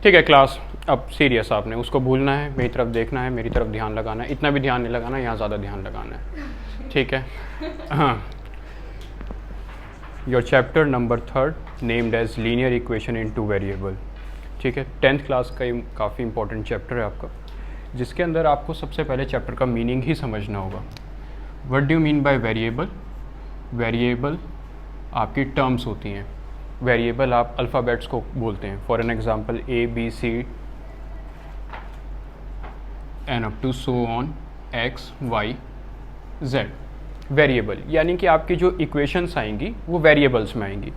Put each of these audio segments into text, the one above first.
ठीक है क्लास, अब सीरियस आपने उसको भूलना है, मेरी तरफ देखना है, मेरी तरफ ध्यान लगाना है, इतना भी ध्यान नहीं लगाना, यहाँ ज़्यादा ध्यान लगाना है, ठीक है। हाँ, your chapter number 3 named as linear equation in 2 variable, ठीक है। 10th क्लास का ये काफ़ी इंपॉर्टेंट चैप्टर है आपका, जिसके अंदर आपको सबसे पहले चैप्टर का मीनिंग ही समझना होगा। What do you mean by variable? Variable आपकी टर्म्स होती हैं, वेरिएबल आप अल्फ़ाबेट्स को बोलते हैं। For an example A B C and up to so on X Y Z। Variable यानी कि आपकी जो इक्वेशंस आएंगी वो वेरिएबल्स में आएंगी।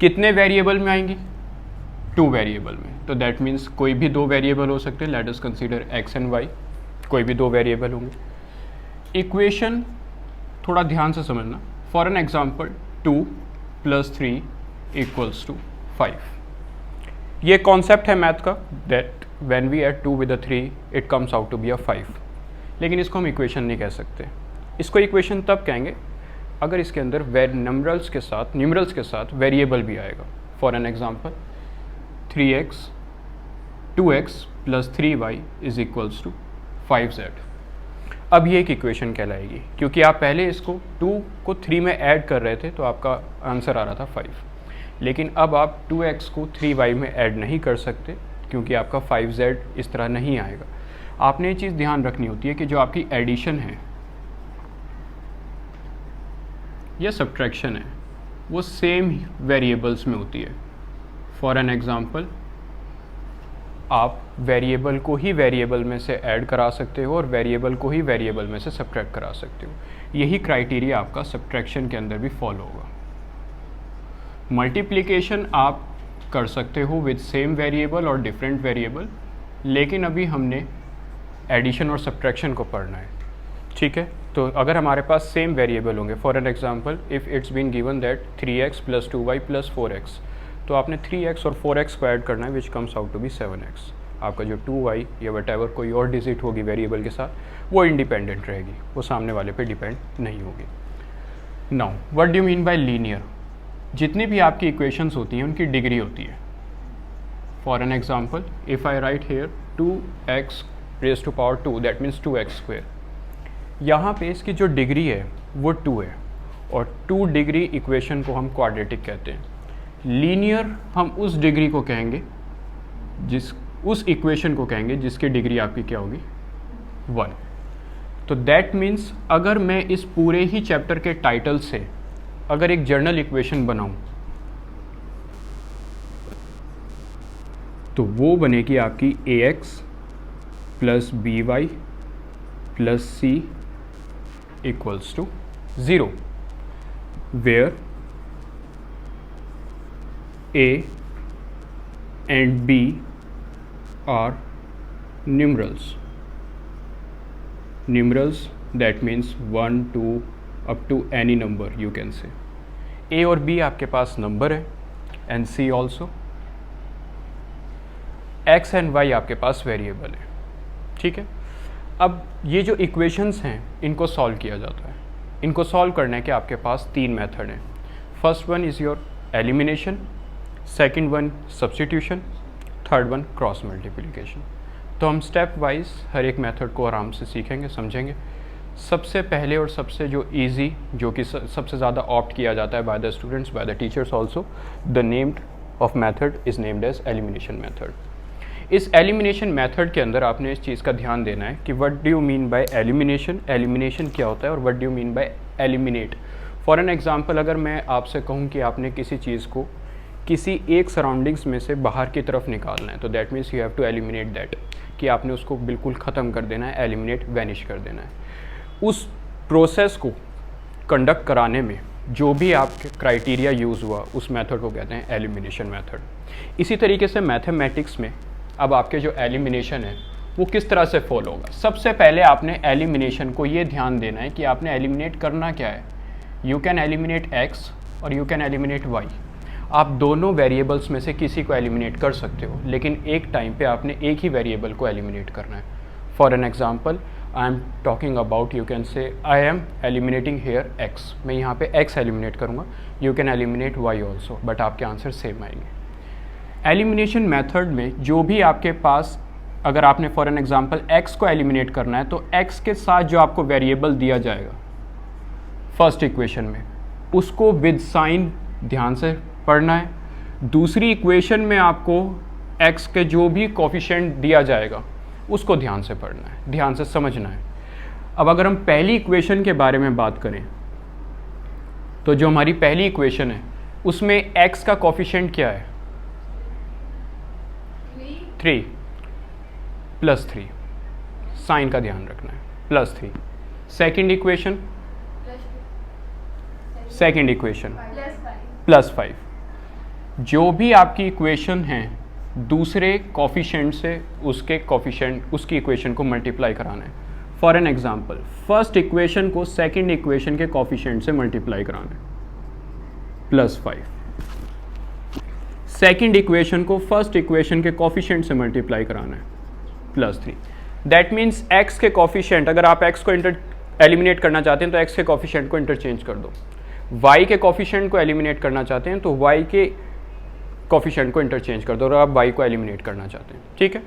कितने वेरिएबल में आएंगी? 2 वेरिएबल में। तो दैट मीन्स कोई भी 2 वेरिएबल हो सकते हैं। Let us consider X and Y, कोई भी 2 वेरिएबल होंगे। इक्वेशन थोड़ा ध्यान से समझना। For an example 2 + 3 = 5। ये कॉन्सेप्ट है मैथ का, that when we add 2 with a 3 it comes out to be a 5। लेकिन इसको हम इक्वेशन नहीं कह सकते। इसको इक्वेशन तब कहेंगे अगर इसके अंदर न्यूमरल्स के साथ वेरिएबल भी आएगा। For an example 3x 2x + 3y = 5z। अब ये एक इक्वेशन कहलाएगी, क्योंकि आप पहले इसको 2 को 3 में ऐड कर रहे थे तो आपका आंसर आ रहा था 5। लेकिन अब आप 2x को 3y में ऐड नहीं कर सकते, क्योंकि आपका 5z इस तरह नहीं आएगा। आपने ये चीज़ ध्यान रखनी होती है कि जो आपकी एडिशन है या सब्ट्रैक्शन है वो सेम वेरिएबल्स में होती है। फॉर एन एग्जांपल आप वेरिएबल को ही वेरिएबल में से ऐड करा सकते हो और वेरिएबल को ही वेरिएबल में से सब्ट्रैक्ट करा सकते हो। यही क्राइटेरिया आपका सब्ट्रैक्शन के अंदर भी फॉलो होगा। मल्टीप्लिकेशन आप कर सकते हो विद सेम वेरिएबल और डिफरेंट वेरिएबल, लेकिन अभी हमने एडिशन और सब्ट्रैक्शन को पढ़ना है, ठीक है। तो अगर हमारे पास सेम वेरिएबल होंगे, for an example if it's been given that 3x + 2y + 4x, तो आपने 3x और 4x को ऐड करना है, which comes out to be 7x। आपका जो 2y या वटेवर कोई और डिजिट होगी वेरिएबल के साथ वो इंडिपेंडेंट रहेगी, वो सामने वाले पे डिपेंड नहीं होगी। Now what do you mean bye linear? जितनी भी आपकी इक्वेशंस होती हैं उनकी डिग्री होती है। For an example if I write here 2x⁻², that means 2x²। यहाँ पे इसकी जो डिग्री है वो 2 है, और 2 डिग्री इक्वेशन को हम क्वाड्रेटिक कहते हैं। लीनियर हम उस डिग्री को कहेंगे, उस इक्वेशन को कहेंगे जिसकी डिग्री आपकी क्या होगी? 1। तो दैट मीन्स अगर मैं इस पूरे ही चैप्टर के टाइटल से अगर एक जर्नल इक्वेशन बनाऊं तो वो बनेगी आपकी ax + by + c = 0, where a and b are numerals, that means 1 2 up to any number you can say। a और b आपके पास नंबर है, and c also. x and y आपके पास वेरिएबल है, ठीक है। अब ये जो इक्वेशंस हैं इनको सॉल्व किया जाता है। इनको सॉल्व करने के आपके पास 3 मेथड हैं। First one is your elimination, second one substitution, third one cross multiplication. तो हम स्टेप वाइज हर एक मेथड को आराम से सीखेंगे, समझेंगे। सबसे पहले और सबसे जो इजी, जो कि सबसे ज़्यादा ऑप्ट किया जाता है by the students, by the teachers also, the named of method is named as elimination method. इस एलिमिनेशन मेथड के अंदर आपने इस चीज़ का ध्यान देना है कि what do you mean by elimination, elimination क्या होता है, और what do you mean bye eliminate. For an example अगर मैं आपसे कहूँ कि आपने किसी चीज़ को किसी एक सराउंडिंग्स में से बाहर की तरफ निकालना है, तो that means you have to eliminate that, कि आपने उसको बिल्कुल ख़त्म कर देना है, एलिमिनेट, वैनिश कर देना है। उस प्रोसेस को कंडक्ट कराने में जो भी आपके क्राइटेरिया यूज़ हुआ उस मेथड को कहते हैं एलिमिनेशन मेथड। इसी तरीके से मैथमेटिक्स में अब आपके जो एलिमिनेशन है वो किस तरह से फॉलो होगा। सबसे पहले आपने एलिमिनेशन को ये ध्यान देना है कि आपने एलिमिनेट करना क्या है। यू कैन एलिमिनेट x और यू कैन एलिमिनेट y। आप दोनों वेरिएबल्स में से किसी को एलिमिनेट कर सकते हो, लेकिन एक टाइम पे आपने एक ही वेरिएबल को एलिमिनेट करना है। For an example I am talking about, you can say I am eliminating here x। मैं यहाँ पे x एलिमिनेट करूँगा, you can eliminate y also, but आपके आंसर सेम आएंगे। एलिमिनेशन मेथड में जो भी आपके पास, अगर आपने फॉर एन एग्जांपल x को एलिमिनेट करना है तो x के साथ जो आपको वेरिएबल दिया जाएगा फर्स्ट इक्वेशन में उसको विद साइन ध्यान से पढ़ना है। दूसरी इक्वेशन में आपको x के जो भी कोफिशिएंट दिया जाएगा उसको ध्यान से पढ़ना है, ध्यान से समझना है। अब अगर हम पहली इक्वेशन के बारे में बात करें तो जो हमारी पहली इक्वेशन है उसमें x का कोफिशिएंट क्या है? 3 +3, साइन का ध्यान रखना है, +3। Second equation +5। जो भी आपकी इक्वेशन है दूसरे कोफिशिएंट से उसकी इक्वेशन को मल्टीप्लाई कराना है। For an example first equation को सेकेंड इक्वेशन के कोफिशिएंट से मल्टीप्लाई कराना है, +5। सेकेंड इक्वेशन को फर्स्ट इक्वेशन के कोफिशिएंट से मल्टीप्लाई कराना है, +3। दैट मीन्स x के कोफिशिएंट, अगर आप x को एलिमिनेट करना चाहते हैं तो x के कोफिशिएंट को इंटरचेंज कर दो, y के कोफिशिएंट को एलिमिनेट करना चाहते हैं तो y के कोफिशिएंट को इंटरचेंज कर दो और आप y को एलिमिनेट करना चाहते हैं, ठीक है।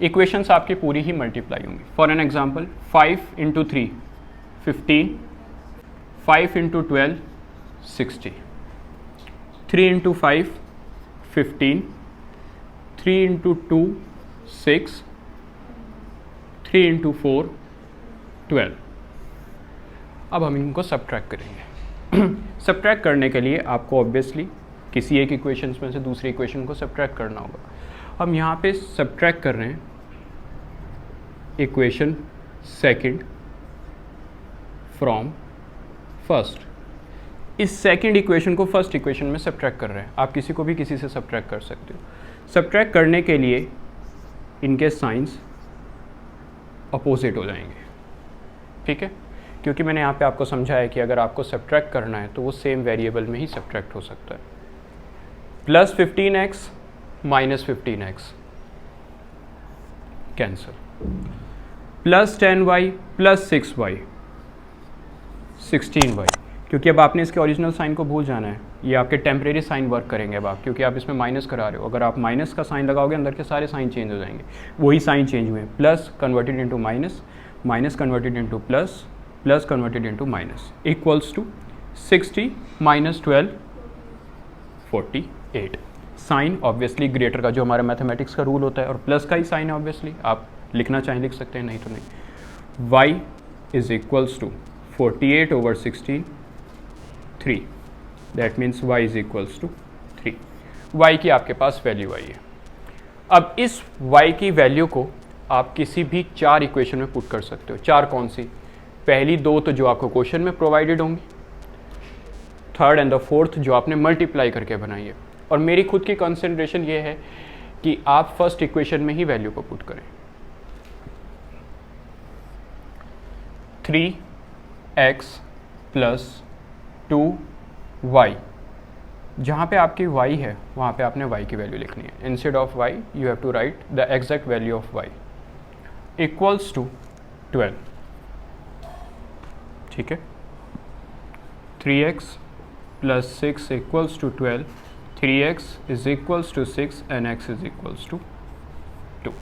इक्वेशंस आपकी पूरी ही मल्टीप्लाई होंगी। For an example 5 × 3 15, 5 × 12 60, 3 × 5 15, 3 × 2 6, 3 × 4 12। अब हम इनको सब्ट्रैक्ट करेंगे। सब्ट्रैक्ट करने के लिए आपको ऑब्वियसली किसी एक इक्वेशंस में से दूसरी इक्वेशन को सब्ट्रैक्ट करना होगा। हम यहाँ पे सब्ट्रैक्ट कर रहे हैं इक्वेशन सेकंड फ्रॉम फर्स्ट। इस सेकंड इक्वेशन को फर्स्ट इक्वेशन में सब्ट्रैक्ट कर रहे हैं। आप किसी को भी किसी से सब्ट्रैक्ट कर सकते हो। सब्ट्रैक्ट करने के लिए इनके साइंस अपोजिट हो जाएंगे, ठीक है, क्योंकि मैंने यहाँ पे आपको समझाया कि अगर आपको सब्ट्रैक्ट करना है तो वो सेम वेरिएबल में ही सब्ट्रैक्ट हो सकता है। +15x -15x cancel, +10y +6y 16y, क्योंकि अब आपने इसके ओरिजिनल साइन को भूल जाना है। ये आपके टेम्परेरी साइन वर्क करेंगे अब आप, क्योंकि आप इसमें माइनस करा रहे हो। अगर आप माइनस का साइन लगाओगे अंदर के सारे साइन चेंज हो जाएंगे, वही साइन चेंज हुए। Plus converted into minus, minus converted into plus, plus converted into minus, equals to 60 -12 48। Sign obviously greater का जो हमारा मैथमेटिक्स का रूल होता है, और प्लस का ही साइन है ऑब्वियसली, आप लिखना चाहें लिख सकते हैं, नहीं तो नहीं। y is equals to 48/16 3, that means y is equals to 3। y की आपके पास वैल्यू आई है। अब इस y की वैल्यू को आप किसी भी 4 इक्वेशन में पुट कर सकते हो। 4 कौन सी? पहली 2 तो जो आपको क्वेश्चन में प्रोवाइडेड होंगी, थर्ड एंड द फोर्थ जो आपने मल्टीप्लाई करके बनाई है। और मेरी खुद की कंसंट्रेशन ये है कि आप फर्स्ट इक्वेशन में ही वैल्यू को पुट करें। 3x + 2y, जहाँ पे आपकी y है वहाँ पे आपने y की वैल्यू लिखनी है। Instead of y you have to write the exact value of y equals to 12, ठीक है। 3x + 6 equals to 12, 3x is equals to 6 and x is equals to 2।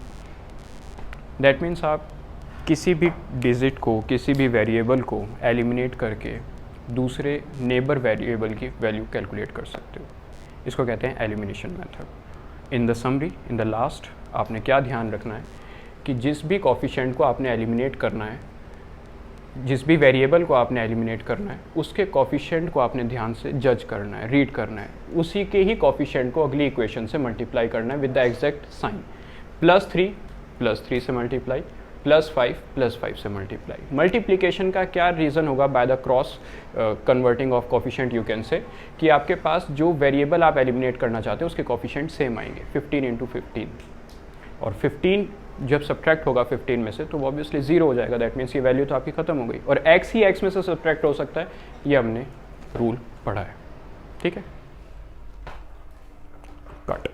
That means आप किसी भी डिजिट को, किसी भी वेरिएबल को एलिमिनेट करके दूसरे नेबर वेरिएबल की वैल्यू कैलकुलेट कर सकते हो। इसको कहते हैं elimination method. In the summary, in the last, आपने क्या ध्यान रखना है कि जिस भी कोफिशिएंट को आपने एलिमिनेट करना है, जिस भी वेरिएबल को आपने एलिमिनेट करना है, उसके कोफिशिएंट को आपने ध्यान से जज करना है, रीड करना है। उसी के ही कोफिशिएंट को अगली इक्वेशन से मल्टीप्लाई करना है विद द एग्जैक्ट साइन। +3 +3 से मल्टीप्लाई, +5 +5 से मल्टीप्लाई। मल्टीप्लिकेशन का क्या रीज़न होगा? By the cross converting of coefficient you can से, कि आपके पास जो वेरिएबल आप एलिमिनेट करना चाहते हो उसके कोफिशिएंट सेम आएंगे, 15 × 15। और 15 जब सब्ट्रैक्ट होगा 15 में से तो वो ऑब्वियसली 0 हो जाएगा। दैट मीन्स ये वैल्यू तो आपकी खत्म हो गई, और x ही x में से सब्ट्रैक्ट हो सकता है। ये हमने रूल पढ़ा है, ठीक है। कट।